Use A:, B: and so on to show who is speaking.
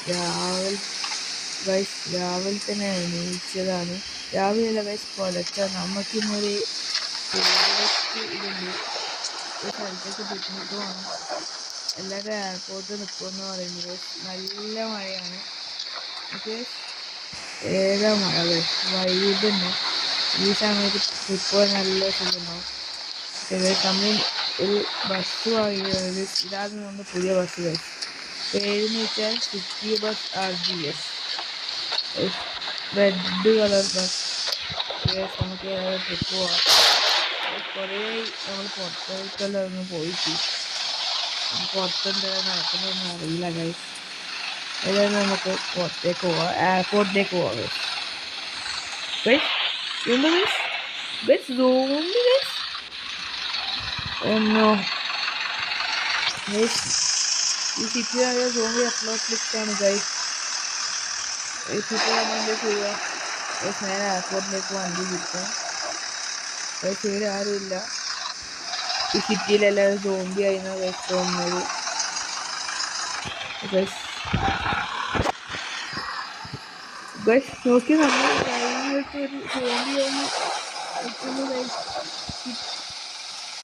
A: രാവിലെ ഗൈസ് രാവിലെ തന്നെ എണീച്ചതാണ്. രാവിലെയല്ല ഗൈസ് പുലർച്ച. നമുക്കിന്നൊരു ടൂറിസ്റ്റ് ഇതുണ്ട്, ഒരു സ്ഥലത്തേക്ക് പിക്നിക്ക് പോകണം. എല്ലാവരും എയർപോർട്ടിൽ നിൽക്കുമെന്ന് പറയുന്നത് ഗൈസ്. നല്ല മഴയാണ്. ഓക്കെ, ഏതാ മഴ ഗൈസ്, വൈബ് തന്നെ. ഈ സമയത്ത് ട്രിപ്പ് പോകാൻ നല്ല സുഖമുണ്ടാവും. നമ്മൾ ഒരു ബസ് വാങ്ങിയത്, ഇതാണ് നമ്മുടെ പുതിയ ബസ് ഗൈസ്. പേരെന്ന് വെച്ചാൽ city bus RGS, red colour bus. നമുക്ക് ട്രിപ്പ് പോവാം. കുറേ നമ്മൾ പുറത്തേക്കെല്ലാം ഒന്ന് പോയിട്ട് പുറത്തെന്തായാലും നടക്കുന്നതൊന്നും അറിയില്ല ഗൈസ്. ഏതായാലും നമുക്ക് പുറത്തേക്ക് പോവാം, എയർപോർട്ടിലേക്ക് പോവാം ഗൈസ്. ഗൈസ് എന്താ ഗൈസ്, ഗൈസ് സോംബി ഗൈസ്. എന്നോ ഗൈസ് ഈ സിറ്റിയിലായ സോംബി അപ്ലോട്ടിലേക്കാണ് ഗൈസ്. ഈ സിറ്റി നമ്മൾ എന്താ ചെയ്യുക ഗൈസ്, നേരെ എയർപോർട്ടിലേക്ക് വണ്ടി കിട്ടാം ഗൈസ്. ഇവിടെ ആരുമില്ല. ഈ സിറ്റിയിലെല്ലാവരും സോംബി ആയിരുന്നു ഗൈസ് തോന്നുന്നത് ഗൈസ്. ഗൈസ് നോക്കി, നമ്മൾ കഴിഞ്ഞിട്ട് ഒരു സോംബി ആയി നിൽക്കുന്നു ഗൈസ്.